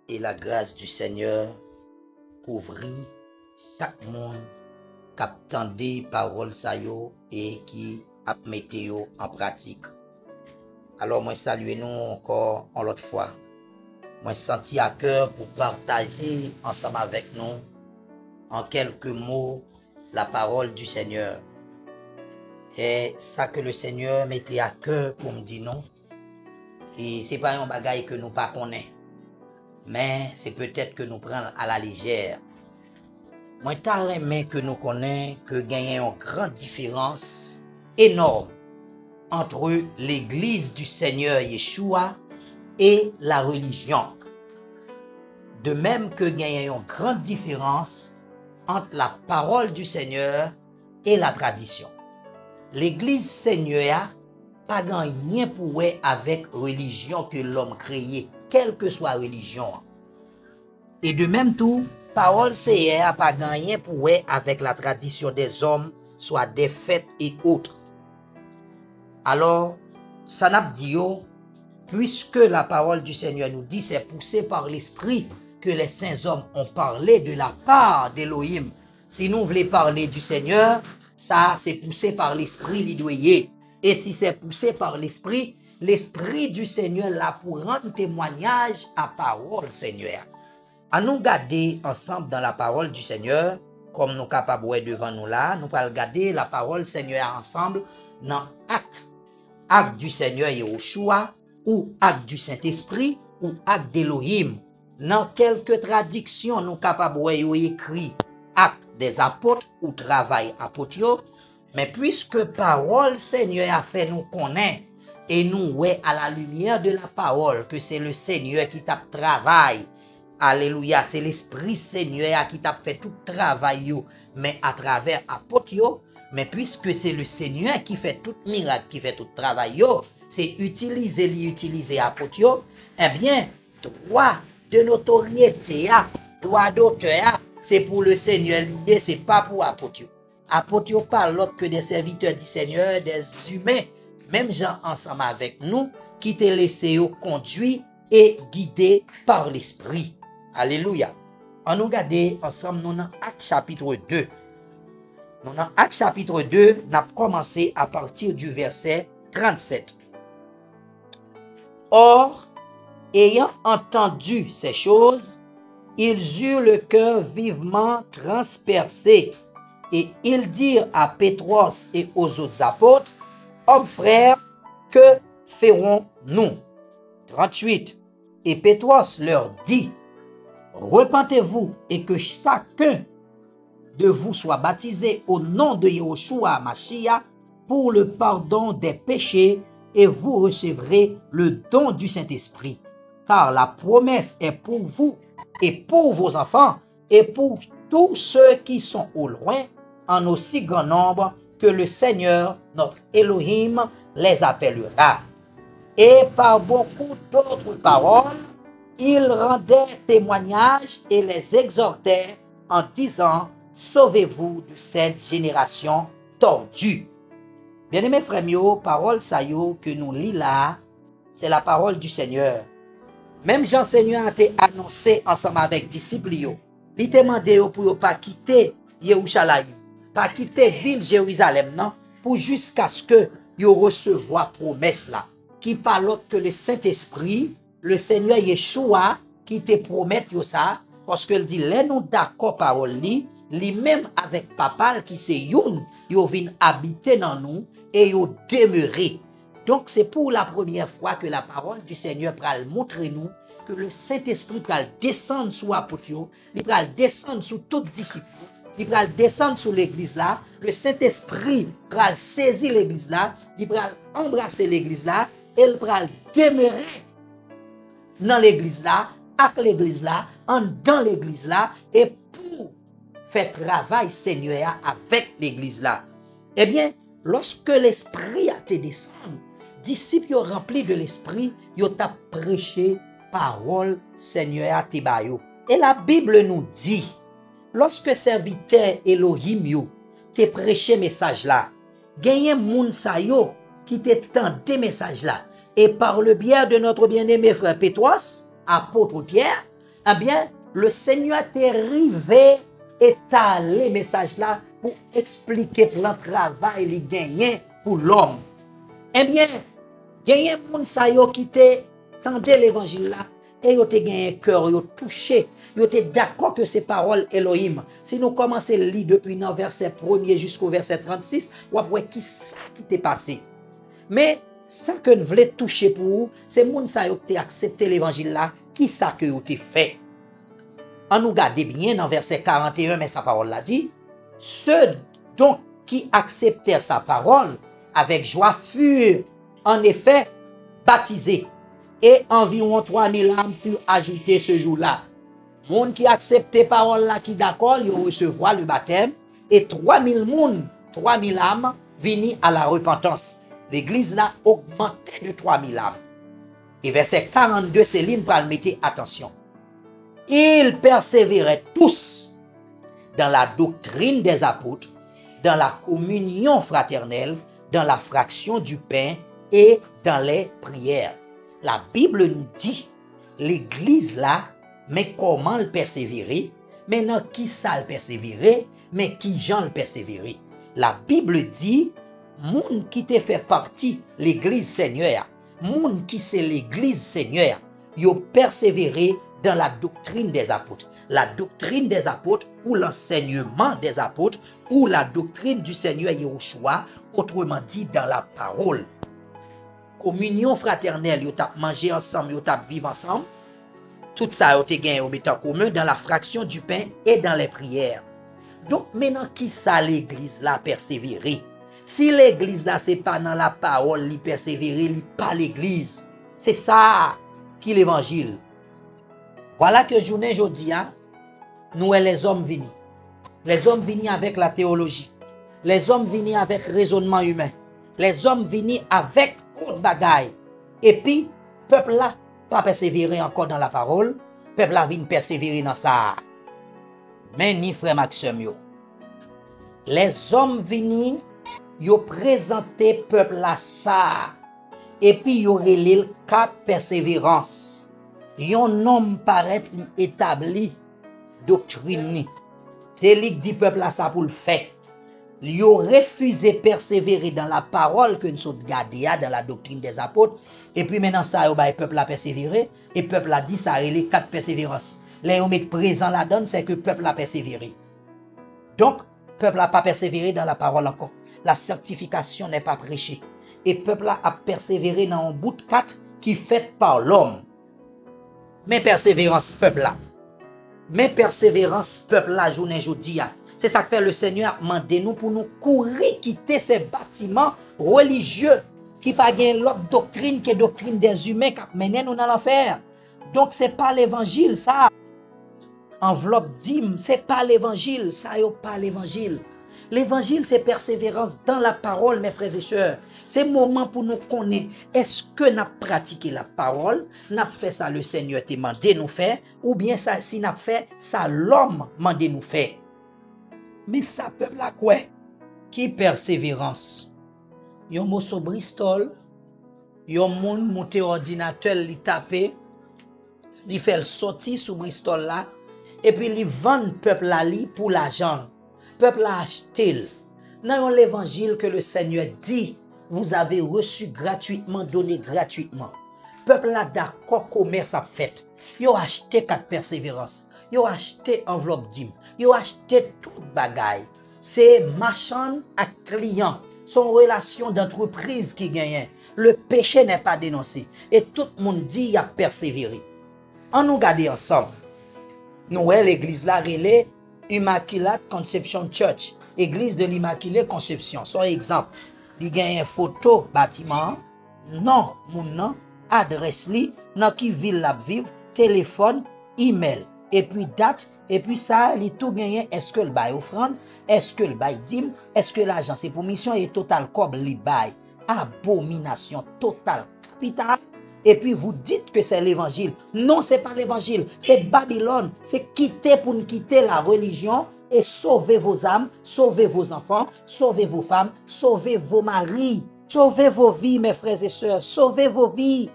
et la grâce du Seigneur couvrit chaque monde qui attendait parole sa yo et qui a mette yo en pratique. Alors moi salue nous encore en l'autre fois. Moi senti à cœur pour partager ensemble avec nous en quelques mots la parole du Seigneur. Et ça que le Seigneur mettait à cœur pour me dire non. Et c'est pas un bagage que nous pas connaissons. Mais c'est peut-être que nous prenons à la légère. Moi, t'as aimé que nous connaissons que gagne une grande différence énorme entre l'église du Seigneur Yeshua et la religion. De même que gagne une grande différence entre la parole du Seigneur et la tradition. L'église Seigneur pas rien pour avec religion que l'homme créé, quelle que soit religion. Et de même tout, parole Seigneur a pas rien pour avec la tradition des hommes, soit des fêtes et autres. Alors, ça n'a dit puisque la parole du Seigneur nous dit c'est poussé par l'esprit que les saints hommes ont parlé de la part d'Élohim. Si nous voulons parler du Seigneur, ça c'est poussé par l'esprit l'idoyer. Et si c'est poussé par l'esprit du Seigneur là pour rendre témoignage à parole Seigneur. À nous garder ensemble dans la parole du Seigneur, comme nous sommes capables de devant nous là, nous allons garder la parole Seigneur ensemble dans acte du Seigneur Yahushua, ou acte du Saint-Esprit, ou acte d'Élohim. Dans quelques traductions, nous sommes capables de écrire acte des apôtres ou travail apôtres. Mais puisque parole Seigneur a fait nous connaître et nous à la lumière de la parole que c'est le Seigneur qui t'a travaillé. Alléluia, c'est l'Esprit Seigneur qui t'a fait tout travail, mais à travers apôtres. Mais puisque c'est le Seigneur qui fait tout miracle, qui fait tout travail, c'est utiliser apôtres, eh bien, droit de notoriété, droit d'auteur, c'est pour le Seigneur, c'est pas pour apôtres. Apôtres pas l'autre que des serviteurs du Seigneur, des humains, même gens ensemble avec nous, qui te laissé conduire et guider par l'Esprit. Alléluia. On nous regarde ensemble nous dans Acte chapitre 2. Nous dans Acte chapitre 2, nous avons commencé à partir du verset 37. Or, ayant entendu ces choses, ils eurent le cœur vivement transpercé. Et ils dirent à Pétros et aux autres apôtres, hommes frères, que ferons-nous? 38. Et Pétros leur dit, repentez-vous et que chacun de vous soit baptisé au nom de Yahushua Mashiach pour le pardon des péchés et vous recevrez le don du Saint-Esprit. Car la promesse est pour vous et pour vos enfants et pour tous ceux qui sont au loin, en aussi grand nombre que le Seigneur, notre Elohim, les appellera. Et par beaucoup d'autres paroles, il rendait témoignage et les exhortait en disant, sauvez-vous de cette génération tordue. Bien-aimés frères, parole ça que nous lisons là, c'est la parole du Seigneur. Même Jean-Seigneur a été annoncé ensemble avec disciples, il t'a demandé pour ne pas quitter Yerushalayim, pas quitter ville Jérusalem, non, pour jusqu'à ce que vous recevoir promesse là, qui parle autre que le Saint-Esprit, le Seigneur Yeshua, qui te promet ça, parce qu'il dit, les nous d'accord parole li même avec papa qui c'est youn, yo vient habiter dans nous et yo demeurer. Donc c'est pour la première fois que la parole du Seigneur pral montrer nous que le Saint-Esprit pral descendre sur apôtres, il pral descendre sur tous disciples, il pral descendre sur l'église là, le Saint-Esprit pral saisir l'église là, il pral embrasser l'église là, et il pral demeurer dans l'église là, avec l'église là, dans l'église là, et pour faire travail Seigneur avec l'église là. Eh bien, lorsque l'esprit a été descendu, disciples remplis de l'esprit, ils ont prêché parole Seigneur à Tibayo. Et la Bible nous dit, lorsque serviteur Elohim yo te prêché message là, gagne moun sa yo qui te tendé message là, et par le biais de notre bien-aimé frère Pétros, apôtre Pierre, Eh bien, le Seigneur t'est arrivé et t'a le message là pour expliquer le travail qu'il gagne pour l'homme. Eh bien, gagné moun sa yo qui te tendé l'évangile là et yo te gagné cœur, yo touché, yo te d'accord que ces paroles Elohim. Si nous commençons à lire depuis le verset 1er jusqu'au verset 36, ou après qui ça qui t'est passé. Mais ça que nous voulons toucher pour vous, c'est moun sa yo qui accepté l'évangile là, qui ça que yo te fait. On nous garde bien dans verset 41, mais sa parole l'a dit, ceux donc qui acceptèrent sa parole avec joie furent en effet baptisés et environ 3000 âmes furent ajoutées ce jour-là. Moun qui acceptait parole là qui d'accord, ils recevoir le baptême et 3000 âmes venaient à la repentance. L'église là augmentait de 3000 âmes. Et verset 42, Céline va le mettre attention. Ils persévéraient tous dans la doctrine des apôtres, dans la communion fraternelle, dans la fraction du pain et dans les prières. La Bible nous dit, l'église là, mais comment le persévérer? Maintenant, qui ça le persévérer? Mais qui Jean le persévérer? La Bible dit, moun qui te fait partie l'église Seigneur, moun qui c'est l'église Seigneur, yo persévérer dans la doctrine des apôtres. La doctrine des apôtres ou l'enseignement des apôtres ou la doctrine du Seigneur Yahushua, autrement dit dans la parole. Communion fraternelle, yo tap manger ensemble, yo tap vivre ensemble. Tout ça yo te gagné au en commun dans la fraction du pain et dans les prières. Donc maintenant qui ça l'église là persévérer? Si l'église là c'est pas dans la parole, li persévérer, li pas l'église. C'est ça qui l'évangile. Voilà que journée jodi a, nous les hommes venus. Les hommes venus avec la théologie. Les hommes venus avec raisonnement humain. Les hommes venus avec autre bagaille. Et puis, peuple là, pas persévérer encore dans la parole. Peuple là vient persévérer dans ça. Mais ni frère Maxime yo. Les hommes venus, yo présenté peuple là ça. Et puis yo relève quatre persévérance. Yon homme paraît li établi doctrine ni. Télik dit peuple là ça pour le faire. Yo refusé persévérer dans la parole que nous sommes gardés dans la doctrine des apôtres. Et puis maintenant ça yo bay peuple a persévérer et peuple a dit ça les quatre persévérances. Les yo met présent la donne c'est que peuple a persévéré. Donc peuple a pas persévéré dans la parole encore. La certification n'est pas prêchée et peuple a persévéré dans un bout de 4 qui fait par l'homme. Mais persévérance peuple là. Mais persévérance peuple là journée jodi a. C'est ça que fait le Seigneur mandé nous pour nous courir quitter ces bâtiments religieux qui pas gain l'autre doctrine que doctrine des humains qui mène nous dans l'enfer. Donc c'est pas l'évangile ça. Enveloppe dîme, c'est pas l'évangile, ça yo pas l'évangile. L'évangile c'est persévérance dans la parole mes frères et sœurs. C'est moment pour nous connaître est-ce que n'a pratiqué la parole, n'a fait ça le Seigneur te mandé nous faire ou bien ça si n'a fait ça l'homme mandé nous faire. Mais ça peuple là quoi qui persévérance. Yon mot sur Bristol, yon moun monte ordinateur li taper, li fait le sorti sur Bristol là et puis li vend peuple là li pour l'argent. Peuple a acheté. Dans l'évangile que le Seigneur dit, vous avez reçu gratuitement, donné gratuitement. Peuple a d'accord commerce a fait. Yo acheté 4 persévérances. Yo acheté enveloppe dîme. Yo acheté tout bagaille. C'est marchand à client. Son relation d'entreprise qui gagne. Le péché n'est pas dénoncé. Et tout le monde dit il a persévéré. On nous garde ensemble. Nous l'église là relais Immaculate Conception Church, église de l'Immaculée Conception. Son exemple, il y a une photo bâtiment, non, mon nom, adresse li, dans qui ville la vive, téléphone, email, et puis date, et puis ça, il tout gagné, est-ce que le bail offrande, est-ce que le bail dîme, est-ce que l'argent c'est pour mission et total comme li bail. Abomination totale capitale. Et puis vous dites que c'est l'évangile. Non, c'est pas l'évangile. C'est Babylone. C'est quitter pour nous quitter la religion et sauver vos âmes, sauver vos enfants, sauver vos femmes, sauver vos maris, sauver vos vies, mes frères et sœurs, sauver vos vies.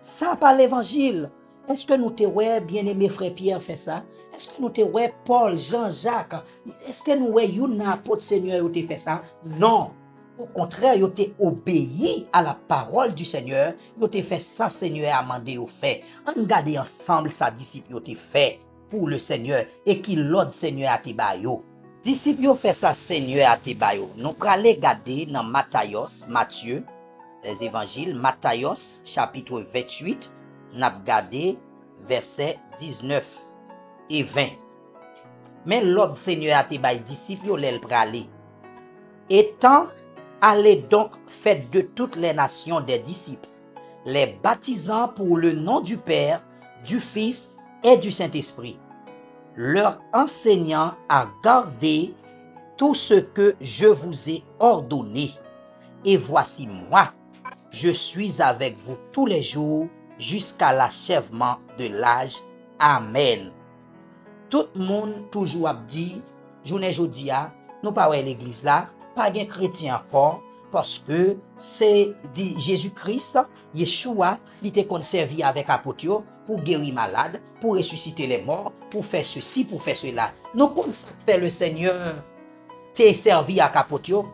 Ça pas l'évangile. est-ce que nous te ouais, bien-aimé frère Pierre fait ça? Est-ce que nous te ouais, Paul, Jean-Jacques? Est-ce que nous ouais, yon apôtre Seigneur, te fait ça? Non. Au contraire, yo te obéi à la parole du Seigneur. Yo te fait ça, Seigneur a mandé au fait. On regarde ensemble sa disciple yo te fait pour le Seigneur et qui l'autre Seigneur a te bayo. Disciple yo fait ça, Seigneur a te bayo. Nous pral regarder dans Matthieu, les évangiles, Matthieu, chapitre 28, n'a regardé versets 19 et 20. Mais l'autre Seigneur a te bayo disciple yo l'el pralé. Étant allez donc, faites de toutes les nations des disciples, les baptisant pour le nom du Père, du Fils et du Saint-Esprit, leur enseignant à garder tout ce que je vous ai ordonné. Et voici moi, je suis avec vous tous les jours jusqu'à l'achèvement de l'âge. Amen. Tout le monde toujours a dit, journée jodia, nous pas l'église là, pas de chrétien encore, parce que c'est Jésus-Christ, Yeshua, il était conservé avec apôtre pour guérir malade, pour ressusciter les morts, pour faire ceci, pour faire cela. Nous pensons que le Seigneur t'est servi à apôtre,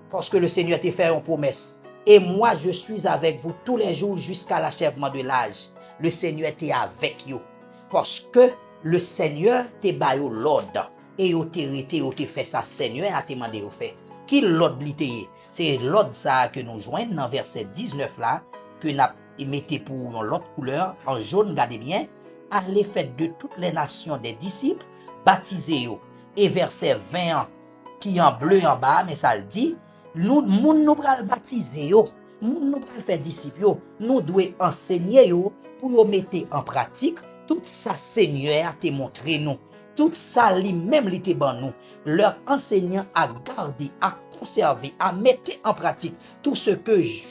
parce que le Seigneur t'a fait une promesse. Et moi, je suis avec vous tous les jours jusqu'à l'achèvement de l'âge. Le Seigneur t'est avec vous, parce que le Seigneur t'est baillé l'ordre. Et vous t'es fait ça, Seigneur a te demandé au fait. Qui l'ordre l'ité? C'est l'ordre ça que nous joignons dans verset 19 là, que nous mettez pour l'autre couleur, en jaune, regardez bien. Allez faire de toutes les nations des disciples, baptisez-vous. Et verset 20 qui en bleu en bas, mais ça le dit, nous pral baptiser yo, nous pral faire disciples, nous devons enseigner yo pour mettre en pratique tout ça Seigneur a te montré nous. Tout ça lui-même li te ban nous, leur enseignant à garder, à conserver, à mettre en pratique tout ce que je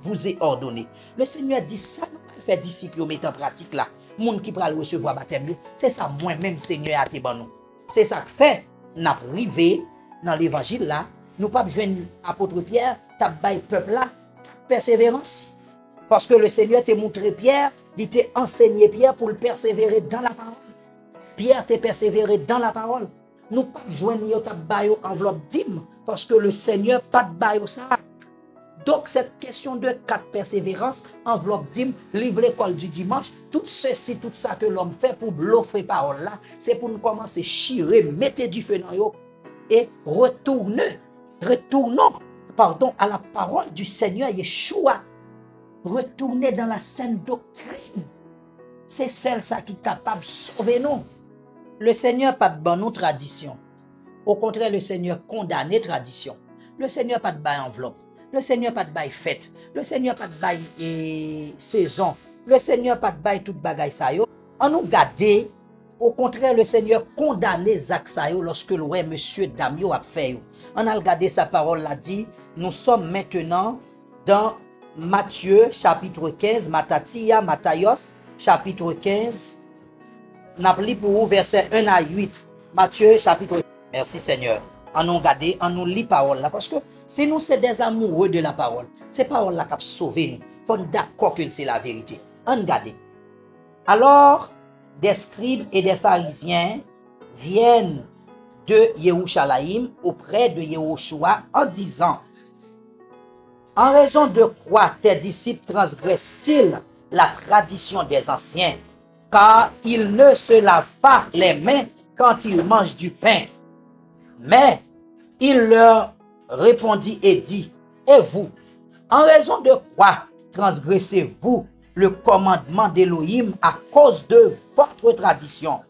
vous ai ordonné. Le Seigneur dit ça, nous allons faire disciples, mettre en pratique là. Moun qui pral recevoir baptême, c'est ça moi-même Seigneur a te ban nous. C'est ça que fait, n'a privé dans l'évangile là, nous pas besoin apôtre Pierre, t'a bail peuple là, persévérance. Parce que le Seigneur t'a montré Pierre, il t'a enseigné Pierre pour le persévérer dans la parole. Pierre t'a persévéré dans la parole. Nous pas joindre ta bayo enveloppe dîme parce que le Seigneur pas de bayo ça. Donc cette question de 4 persévérance, enveloppe dîme, livre l'école du dimanche, tout ceci, tout ça que l'homme fait pour l'offrir parole là, c'est pour nous commencer à chirer, mettre du feu dans yo et retournons à la parole du Seigneur Yeshua. Retourner dans la saine doctrine. C'est celle ça qui est capable de sauver nous. Le Seigneur pas de ban nous tradition. Au contraire, le Seigneur condamne tradition. Le Seigneur pas de bail enveloppe. Le Seigneur pas de bail fête. Le Seigneur pas de bail saison. Le Seigneur pas de bail toute bagaille ça yo. On nous garde. Au contraire, le Seigneur condamne Zach ça yo lorsque le monsieur Damio a fait yo. On a regardé sa parole là dit, nous sommes maintenant dans Matthieu chapitre 15, Matthieu chapitre 15. N'a pris pour vous verset 1 à 8. Matthieu chapitre 15. Merci Seigneur. On nous regarde, on nous lit parole là. Parce que si nous sommes des amoureux de la parole, c'est parole là qui a sauvé nous. Il faut être d'accord que c'est la vérité. On regarde. Alors, des scribes et des pharisiens viennent de Yerushalayim auprès de Yehoshua en disant, en raison de quoi tes disciples transgressent-ils la tradition des anciens? Car ils ne se lavent pas les mains quand ils mangent du pain. Mais il leur répondit et dit, et vous, en raison de quoi transgressez-vous le commandement d'Élohim à cause de votre tradition?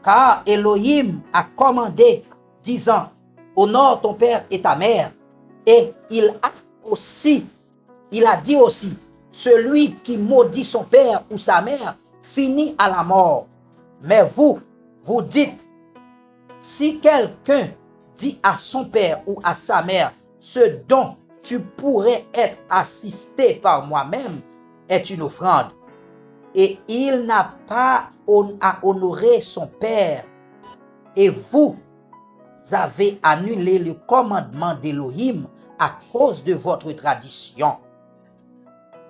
Car Élohim a commandé, disant, honore ton père et ta mère, et il a dit aussi, celui qui maudit son père ou sa mère finit à la mort. Mais vous dites, si quelqu'un dit à son père ou à sa mère, ce dont tu pourrais être assisté par moi-même est une offrande, et il n'a pas à honorer son père, et vous avez annulé le commandement d'Élohim à cause de votre tradition.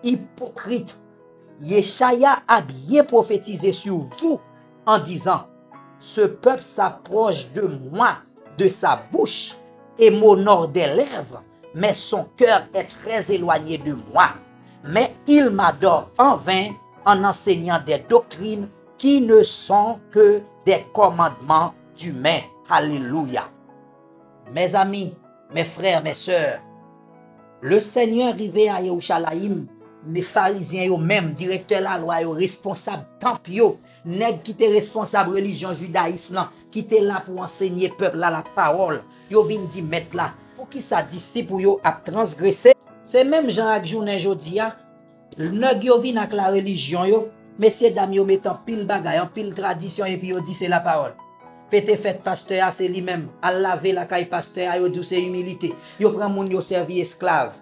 Hypocrite, Yeshaya a bien prophétisé sur vous en disant, ce peuple s'approche de moi, de sa bouche, et m'honore des lèvres, mais son cœur est très éloigné de moi. Mais il m'adore en vain en enseignant des doctrines qui ne sont que des commandements d'humains. Alléluia. Mes amis, mes frères, mes sœurs, le Seigneur arrivé à Yerushalayim, les pharisiens eux même directeur la loi, responsable temple yo, nèg qui était responsable religion judaïsme qui était là pour enseigner peuple là la parole, yo vinn di mettre là pour qui sa disciple yo a transgressé. C'est même Jean ak journée jodi a, nèg yo vinn ak la religion yo, messieurs dames yo mettant pile bagay, en pile tradition et puis yo dit c'est la parole. Fête pasteur c'est lui-même, à laver la caille pasteur yo dit c'est humilité. Yo prend moun yo servi esclave.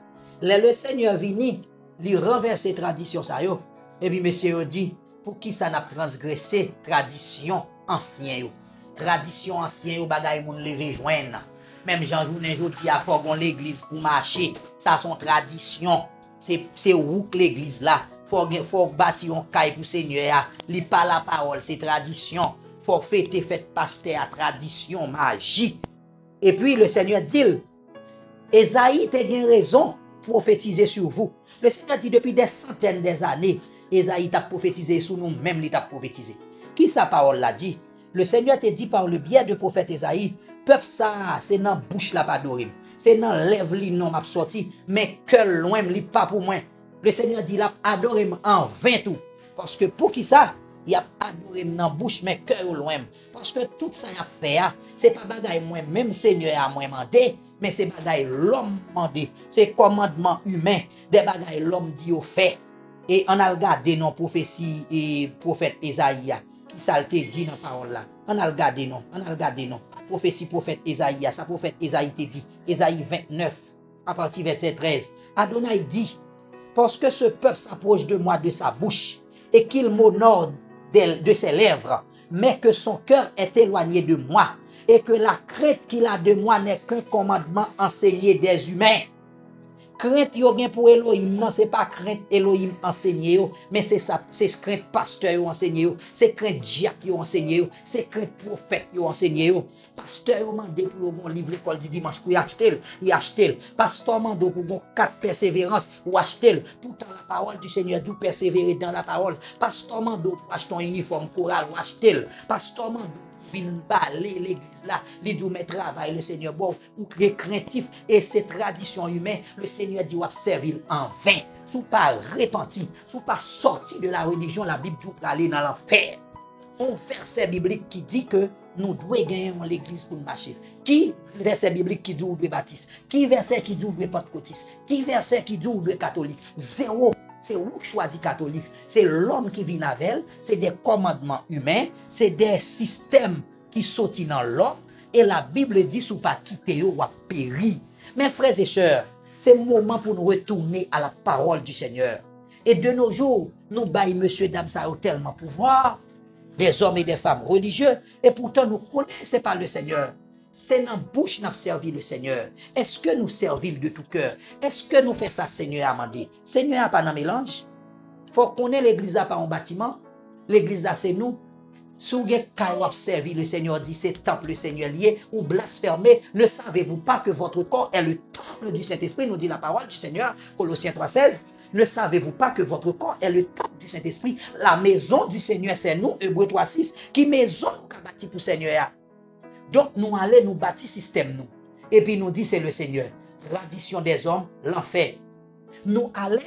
Le Seigneur vini, li renverser tradition ça yo. Et puis monsieur yo dit pour qui ça n'a transgressé tradition ancien yo. Tradition ancien yo bagay moun lever joindre. Même Jean journée jodi a faut gon l'église pour marcher, ça son tradition. C'est où que l'église là, faut bâtir un caille pour Seigneur, li pas la parole, c'est tradition. Faut fêter fête pasteur à tradition magie. Et puis le Seigneur dit, Esaïe t'a bien raison prophétiser sur vous. Le Seigneur dit depuis des centaines d'années, Esaïe t'a prophétisé sur nous, même il t'a prophétisé. Qui sa parole l'a dit? Le Seigneur t'a dit par le biais de prophète Esaïe, peuple ça, c'est dans bouche la pas adoré. C'est dans lèvres li non m'a sorti, mais cœur loin li pas pour moi. Le Seigneur dit la adoré en vain tout. Parce que pour qui ça? Il a adoré dans bouche mais cœur loin. Parce que tout ça y a fait, c'est pas bagaille moi même Seigneur a moi mandé, mais c'est bagaille l'homme mandé. C'est commandement humain, des bagaille l'homme dit au fait. Et on a regardé non prophétie et prophète Esaïe qui ça te dit dans parole là. On a regardé non, prophétie prophète Esaïe, ça prophète Esaïe te dit, Esaïe 29 à partir verset 13. Adonai dit, parce que ce peuple s'approche de moi de sa bouche et qu'il m'honore de ses lèvres, mais que son cœur est éloigné de moi, et que la crainte qu'il a de moi n'est qu'un commandement enseigné des humains. Crainte yo gen pour Elohim, non, c'est pas crainte Elohim enseigné yo, mais c'est ça, c'est crainte pasteur yo enseigné yo, c'est crainte diacre yo enseigné yo, c'est crainte prophète yo enseigné yo. Pasteur yo mande pour yon livre l'école du dimanche pour y acheter. Pasteur mande pour yon 4 persévérance ou acheter. Pourtant la parole du Seigneur doit persévérer dans la parole. Pasteur mande pour acheter un uniforme choral ou acheter. Pasteur mande vin baler l'église là, li dou met travail le Seigneur bon ou craintif et ces traditions humaines, le Seigneur dit ou servir en vain. Sous pas repenti, sous pas sorti de la religion, la Bible dit aller dans l'enfer. Un verset biblique qui dit que nous devons gagner l'église pour marcher. Qui verset biblique qui dit ou de baptiste? Qui verset qui dit ou de pentecôtiste? Qui verset qui dit ou de catholique? Zéro. C'est vous qui choisissez catholique. C'est l'homme qui vit avec elle. C'est des commandements humains. C'est des systèmes qui sortent dans l'homme. Et la Bible dit sous pas quitter ou à périr. Mes frères et sœurs, c'est le moment pour nous retourner à la parole du Seigneur. Et de nos jours, nous baillons monsieur, dame, ça a tellement pouvoir. Des hommes et des femmes religieux. Et pourtant, nous ne connaissons pas le Seigneur. C'est dans la bouche que nous servons le Seigneur. Est-ce que nous servons de tout cœur? Est-ce que nous faisons ça, Seigneur, à demander? Seigneur n'a pas un mélange. Il faut qu'on ait l'église n'a pas un bâtiment. L'église là, c'est nous. Si vous avez servi, le Seigneur dit, c'est temple le Seigneur lié ou blasphémé. Ne savez-vous pas que votre corps est le temple du Saint-Esprit? Nous dit la parole du Seigneur, Colossiens 3,16. Ne savez-vous pas que votre corps est le temple du Saint-Esprit? La maison du Seigneur, c'est nous, Hébreux 3,6. Qui maison nous avons bâti pour le Seigneur? Donc, nous allons nous bâtir système, nous. Et puis, nous dit, c'est le Seigneur. Tradition des hommes, l'enfer. Nous allons,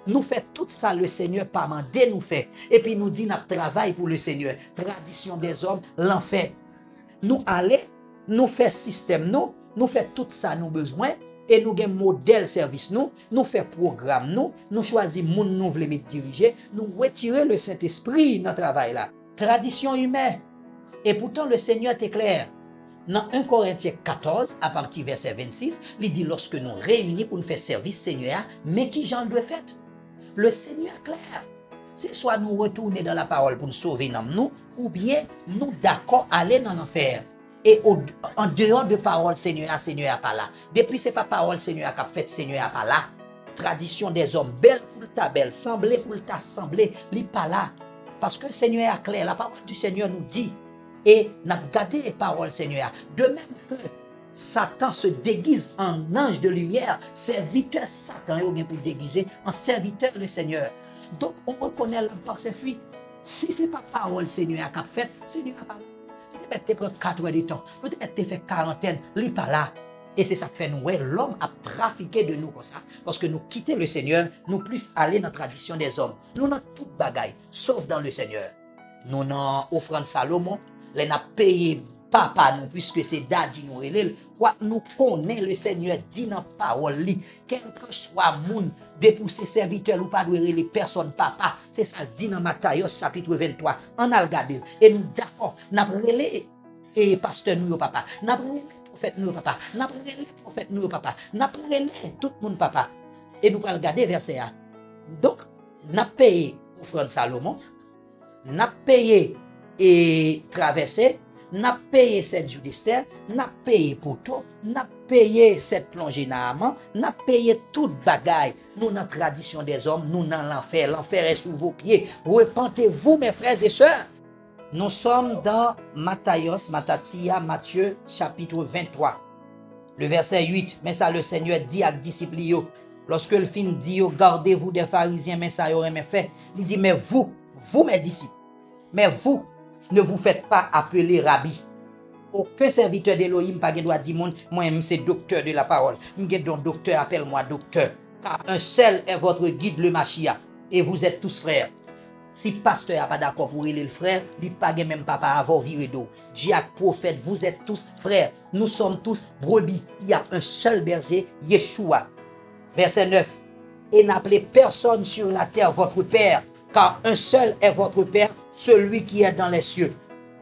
nous fait tout ça, le Seigneur, pas mandé nous fait. Et puis, nous dit, notre travail pour le Seigneur. Tradition des hommes, l'enfer. Nous allons, nous fait système, nous fait tout ça, nous besoin. Et nous avons modèle service, nous fait programme, nous choisissons moun nous voulons diriger, nous retirer le Saint-Esprit dans le travail là. Tradition humaine. Et pourtant, le Seigneur est clair. Dans 1 Corinthiens 14, à partir verset 26, il dit lorsque nous réunis pour nous faire service Seigneur, mais qui j'en doit faire? Le Seigneur est clair. C'est soit nous retourner dans la parole pour nous sauver dans nous, ou bien nous d'accord aller dans l'enfer. Et en dehors de parole, Seigneur pas là. Depuis c'est pas parole, Seigneur qui a fait, Seigneur pas là. tradition des hommes, belle pour ta belle, semblée pour ta semblée, li pas là. Parce que le Seigneur est clair, la parole du Seigneur nous dit, et n'a gardé les paroles Seigneur. De même que Satan se déguise en ange de lumière, serviteur Satan est pour déguiser en serviteur le Seigneur. Donc on reconnaît l'homme par ses fruits. Si ce n'est pas parole Seigneur qui a fait, Seigneur n'a pas là. Il te prendre 4 heures de temps, il te fait quarantaine, il n'est pas là. Et c'est ça que fait nous, ouais, l'homme a trafiqué de nous comme ça. Parce que nous quittons le Seigneur, nous plus aller dans la tradition des hommes. Nous n'avons toute bagaille, sauf dans le Seigneur. Nous n'avons offrande Salomon, les n'a payé papa nous, puisque c'est daddy nous relève. Quoi, nous connaissons le Seigneur dit dans la parole, quel que soit monde, dépousser serviteur ou pas de les personnes papa. C'est ça dit dans Matthieu chapitre 23. On a regardé. Et nous d'accord, nous avons relé et pasteur nous papa. Nous avons relé prophète nous papa. Nous avons relé prophète nous papa. Nous avons relé tout le monde papa. Et nous allons regarder verset 1. Donc, nous avons payé offrande Salomon. Nous avons payé et traversé. N'a payé 7 jours d'Esther, n'a payé poteau, n'a payé 7 plongées dans n'a payé toute bagaille. Nous, dans la tradition des hommes, nous, dans l'enfer. L'enfer est sous vos pieds. Repentez-vous, mes frères et sœurs. Nous sommes dans Matthieu, chapitre 23, le verset 8. Mais ça, le Seigneur dit à disciples, lorsque le fin dit, gardez-vous des pharisiens, mais ça y aurait fait. Il dit, mais vous, mes disciples, mais vous, ne vous faites pas appeler rabbi. Aucun serviteur d'Elohim pas doit dire moi c'est docteur de la parole. Donc docteur, appelle-moi docteur. Car un seul est votre guide, le Machia. Et vous êtes tous frères. Si pasteur n'est pas d'accord pour le frère, il pas même papa avoir viré d'eau. Diacre, prophète, vous êtes tous frères. Nous sommes tous brebis. Il y a un seul berger, Yeshua. Verset 9. Et n'appelez personne sur la terre votre père, car un seul est votre père, celui qui est dans les cieux.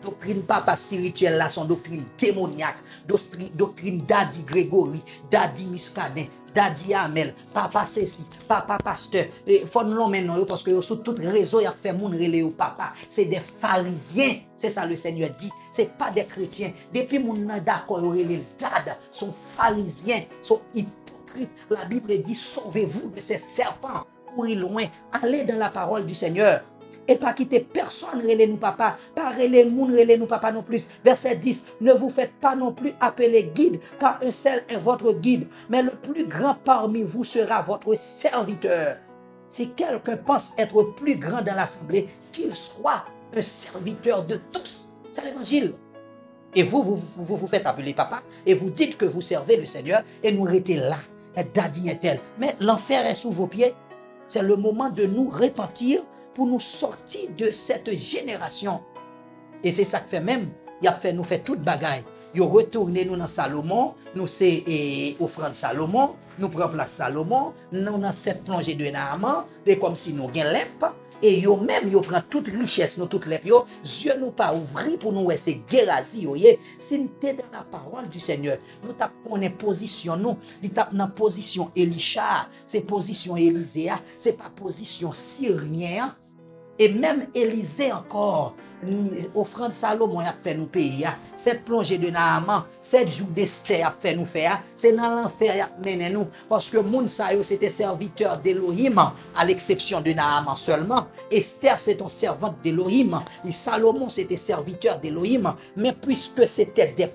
Doctrine papa spirituelle là, son doctrine démoniaque, doctrine Daddy Grégory, Daddy Miskaden, Daddy Amel, papa ceci, papa pasteur. Faut nous maintenant parce que sur tout réseau il a fait moun relé au papa, c'est des pharisiens, c'est ça le Seigneur dit, c'est pas des chrétiens. Depuis moun nan d'accord relé dad, sont pharisiens, sont hypocrites. La Bible dit sauvez-vous de ces serpents. Courir loin, allez dans la parole du Seigneur. Et pas quitter personne, relais nous papa, pas relais moun, relais nous papa non plus. Verset 10, ne vous faites pas non plus appeler guide, car un seul est votre guide, mais le plus grand parmi vous sera votre serviteur. Si quelqu'un pense être plus grand dans l'assemblée, qu'il soit un serviteur de tous. C'est l'évangile. Et vous faites appeler papa, et vous dites que vous servez le Seigneur, et nous restez là. Daddy est tel. Mais l'enfer est sous vos pieds. C'est le moment de nous repentir pour nous sortir de cette génération. Et c'est ça que fait même. Il a fait nous fait toute bagaille. Il a retourné nous dans Salomon. Nous c'est offrande Salomon. Nous prenons place Salomon. Nous dans cette plongée de Naaman. Et comme si nous gagnons l'ep. Et yo même yo prend toute richesse nous toute l'ep yo. Dieu nous pas ouvri pour nous c'est Gérazi yo. Si nous t'es dans la parole du Seigneur, nous t'a connaît position nous, nous t'a dans position Elisha, c'est position Élisée, c'est pas position Syrien. Et même Élisée encore, offrande Salomon a fait nous payer. Cette plongée de Naaman, 7 jours d'Esther a fait nous faire. C'est dans l'enfer a mené nous. Parce que moun sa yo c'était serviteur d'Elohim, à l'exception de Naaman seulement. Esther c'est une servante d'Elohim. Et Salomon c'était serviteur d'Elohim. Mais puisque c'était des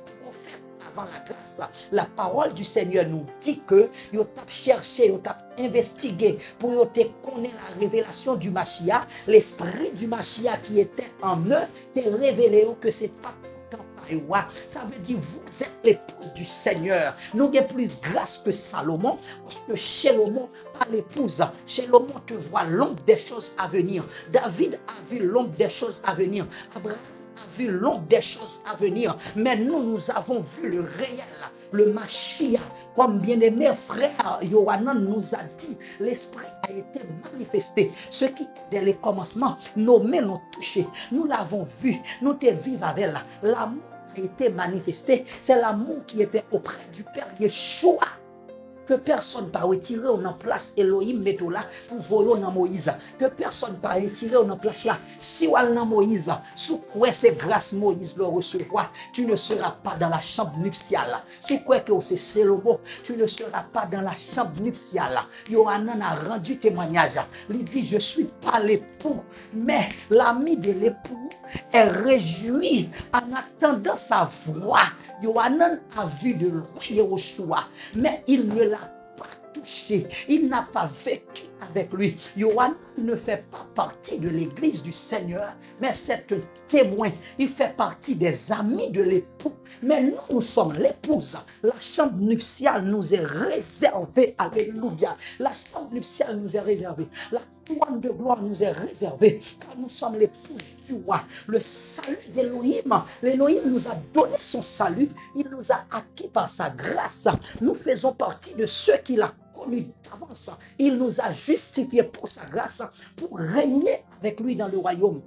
avant la grâce, la parole du Seigneur nous dit que vous avez cherché, vous avez investigué pour vous connaître la révélation du Machia, l'esprit du Machia qui était en eux, et révélé que ce n'est pas tout le temps. Ça veut dire vous êtes l'épouse du Seigneur. Nous avons plus grâce que Salomon, parce que Salomon pas l'épouse. Salomon te voit l'ombre des choses à venir. David a vu l'ombre des choses à venir. Abraham a vu l'ombre des choses à venir, mais nous avons vu le réel, le Machia, comme bien-aimé frère Yohanan nous a dit, l'esprit a été manifesté, ce qui dès le commencement, nos mains l'ont touché, nous l'avons vu, nous te vivons avec l'amour a été manifesté, c'est l'amour qui était auprès du Père Yeshua. Que personne ne peut retirer en place Elohim mettre là pour voir dans Moïse. Que personne ne peut retirer en place là. Si on est dans Moïse, sous quoi c'est grâce Moïse le recevoir, tu ne seras pas dans la chambre nuptiale. Sous quoi que c'est Salomon, tu ne seras pas dans la chambre nuptiale. Yohanan a rendu témoignage. Il dit, je ne suis pas l'époux, mais l'ami de l'époux est réjoui en attendant sa voix. Yohanan a vu de loin Yehoshua, mais il ne l'a pas touché. Il n'a pas vécu avec lui. Yohanan ne fait pas partie de l'église du Seigneur, mais c'est un témoin. Il fait partie des amis de l'époux. Mais nous, nous sommes l'épouse. La chambre nuptiale nous est réservée. Alléluia. La chambre nuptiale nous est réservée. La couronne de gloire nous est réservée. Car nous sommes l'épouse du roi. Le salut d'Élohim. L'Élohim nous a donné son salut. Il nous a acquis par sa grâce. Nous faisons partie de ceux qu'il a connu d'avance. Il nous a justifiés pour sa grâce, pour régner avec lui dans le royaume.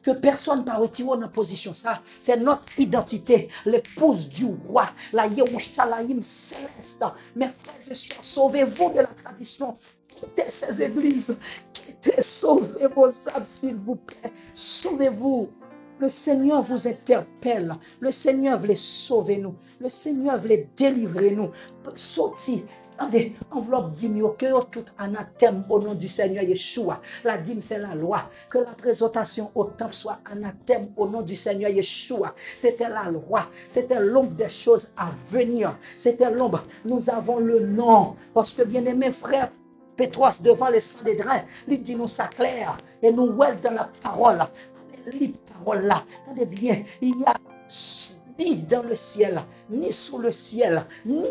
Que personne ne peut retirer dans position ça. C'est notre identité, l'épouse du roi, la Yerushalayim céleste. Mes frères et sœurs, sauvez-vous de la tradition. Quittez ces églises. Quittez, sauvez vos âmes, s'il vous plaît. Sauvez-vous. Le Seigneur vous interpelle. Le Seigneur veut sauver nous. Le Seigneur veut délivrer nous. Sorti. Attendez, enveloppe dîme, que tout anathème au nom du Seigneur Yeshua. La dîme, c'est la loi. Que la présentation au temple soit anathème au nom du Seigneur Yeshua. C'était la loi. C'était l'ombre des choses à venir. C'était l'ombre. Nous avons le nom. Parce que, bien-aimés frères, Pétros, devant le sang des drains, il dit nous ça clair. Et nous ouais dans la parole. Les paroles là. Attendez bien, il y a ni dans le ciel, ni sous le ciel, ni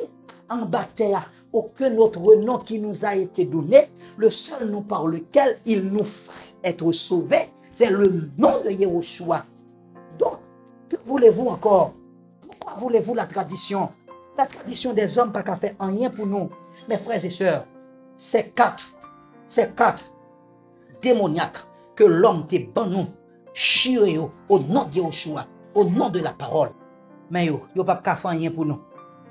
en bas terre, aucun autre nom qui nous a été donné. Le seul nom par lequel il nous fait être sauvés, c'est le nom de Yehoshua. Donc, que voulez-vous encore? Pourquoi voulez-vous la tradition? La tradition des hommes pas qu'à faire rien pour nous. Mes frères et sœurs, c'est quatre démoniaques que l'homme te ban nous, chiré au nom de Yehoshua, au nom de la parole. Mais yo pas qu'à faire rien pour nous.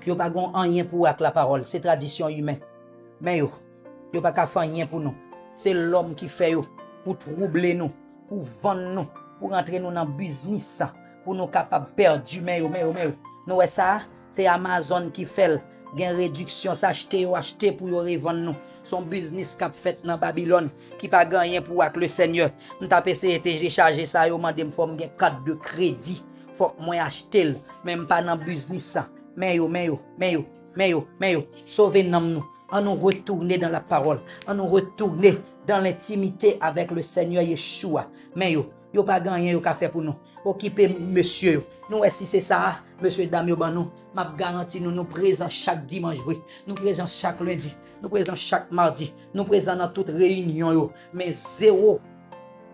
Yo pas gon rien pour avec la parole, c'est tradition humaine. Mais yo pas qu'à faire rien pour nous. C'est l'homme qui fait yo pour troubler nous, pour vendre nous, pour entrer nous dans business, pour nous capable perdre. Mais yo. Nous ça, c'est Amazon qui fait gain réduction, s'acheter pour yo revendre nous. Son business qu'a fait dans Babylone qui pas gagné pour avec le Seigneur. Nous t'a essayé de télécharger ça, yo mandé me forme carte de crédit. Faut que moi acheter même pas dans business ça. Mais yo, sauvez nous, en nous retourner dans la parole, en nous retourner dans l'intimité avec le Seigneur Yeshua. Mais yo pas gagné yo qu'a fait pour nous. Occupez monsieur. Nous si c'est ça, monsieur dame yo ban nous, m'a garanti nous présents chaque dimanche, nous présents chaque lundi, nous présents chaque mardi, nous présents dans toute réunion yo, mais zéro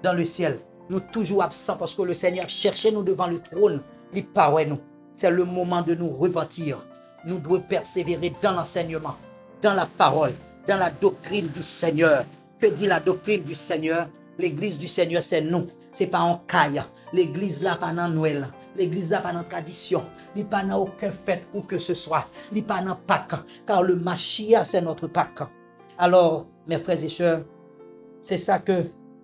dans le ciel. Nous toujours absents parce que le Seigneur cherchait nous devant le trône, il parlait nous. C'est le moment de nous repentir. Nous devons persévérer dans l'enseignement, dans la parole, dans la doctrine du Seigneur. Que dit la doctrine du Seigneur? L'église du Seigneur, c'est nous. Ce n'est pas en caille. L'église là, pas dans Noël. L'église là, pas dans tradition. Il n'y a pas dans aucun fête ou que ce soit. Il n'y a pas dans Pâques. Car le Mashiach, c'est notre Pâques. Alors, mes frères et sœurs, c'est ça que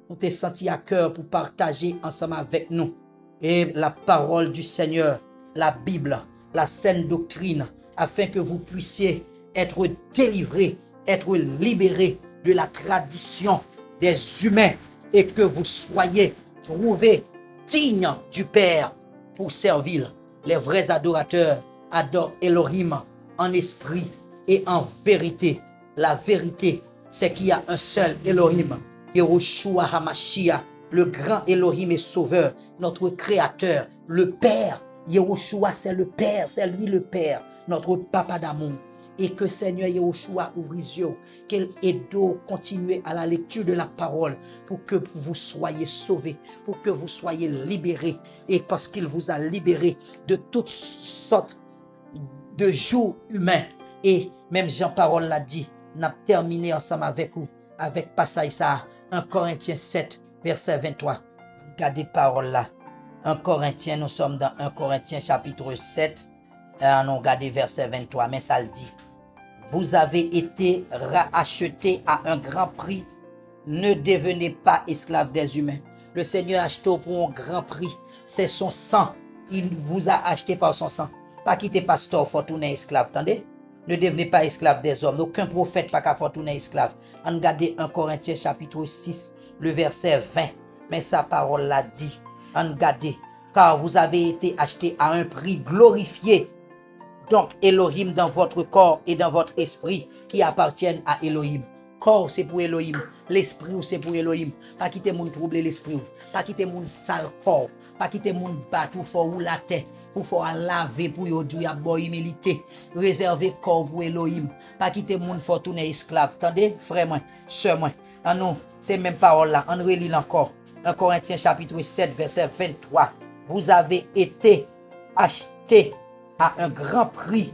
nous t'ai senti à cœur pour partager ensemble avec nous. Et la parole du Seigneur, la Bible, la saine doctrine, afin que vous puissiez être délivrés, être libérés de la tradition des humains et que vous soyez trouvés dignes du Père pour servir. Les vrais adorateurs adorent Elohim en esprit et en vérité. La vérité, c'est qu'il y a un seul Elohim, Yehoshua HaMashiach, le grand Elohim et Sauveur, notre Créateur, le Père. Yehoshua, c'est le Père, c'est lui le Père, notre Papa d'amour. Et que Seigneur Yehoshua ouvre les yeux, qu'il aide continuer à la lecture de la parole pour que vous soyez sauvés, pour que vous soyez libérés. Et parce qu'il vous a libérés de toutes sortes de jours humains. Et même Jean-Parole l'a dit, n'a terminé ensemble avec vous, avec passage ça, 1 Corinthiens 7, verset 23. Regardez parole là. 1 Corinthiens, nous sommes dans 1 Corinthiens chapitre 7. Nous regardons verset 23, mais ça le dit. vous avez été rachetés à un grand prix. Ne devenez pas esclaves des humains. Le Seigneur a acheté pour un grand prix. C'est son sang. Il vous a acheté par son sang. Pas quitter pasteur, faut tourner esclave. Attendez? Ne devenez pas esclave des hommes. Aucun prophète pas qu'à faut tourner esclave. On regarde 1 Corinthiens chapitre 6, le verset 20. Mais sa parole l'a dit. On regarde. Car vous avez été achetés à un prix glorifié. Donc Elohim dans votre corps et dans votre esprit qui appartiennent à Elohim. Corps c'est pour Elohim, l'esprit c'est pour Elohim. Pas quitter moun troubler l'esprit, pas quitter moun sale corps, pas quitter moun battre ou fort ou la tête, pour faire laver pour yo Dieu a boy humilité, réserver corps pour Elohim, pas quitter moun faut tourner esclave. Attendez frère moi, sœur moi. En nous, c'est même parole là, on relit encore. 1 Corinthiens chapitre 7 verset 23. Vous avez été achetés à un grand prix.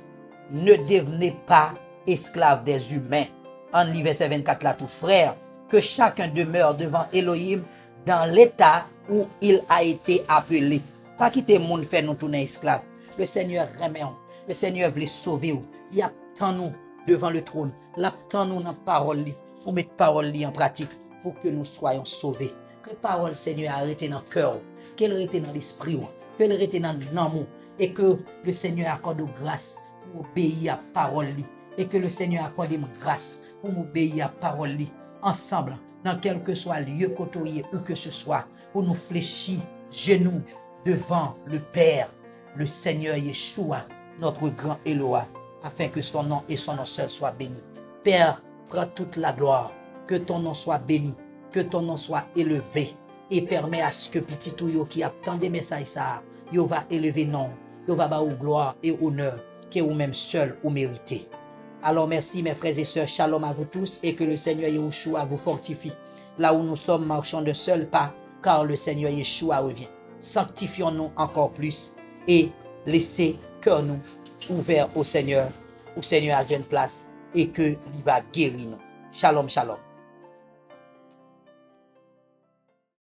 Ne devenez pas esclaves des humains. En lit verset 24 là tout frère, que chacun demeure devant Elohim dans l'état où il a été appelé. Pas quitter monde fait nous tourner esclaves. Le Seigneur remet, le Seigneur veut sauver. Il attend nous devant le trône. Il attend nous dans la parole pour mettre parole en pratique pour que nous soyons sauvés. Que parole Seigneur arrête dans le cœur, qu'elle arrête dans l'esprit, qu'elle arrête dans l'amour et que le Seigneur accorde grâce pour obéir à la parole et que le Seigneur accorde grâce pour obéir à la parole ensemble dans quel que soit lieu côtoyé ou que ce soit pour nous fléchir genoux devant le Père, le Seigneur Yeshua, notre grand Eloah, afin que son nom et son nom seul soient bénis. Père, prends toute la gloire, que ton nom soit béni, que ton nom soit élevé et permet à ce que petit touyo qui attend des messages ça, yo va élever nom, yo va ba ou gloire et honneur que vous même seul ou méritez. Alors merci mes frères et sœurs, shalom à vous tous et que le Seigneur Yeshua vous fortifie. Là où nous sommes, marchons d'un seul pas, car le Seigneur Yeshua revient. Sanctifions-nous encore plus et laissez cœur nous ouverts au Seigneur a une place et que il va guérir nous. Shalom, shalom.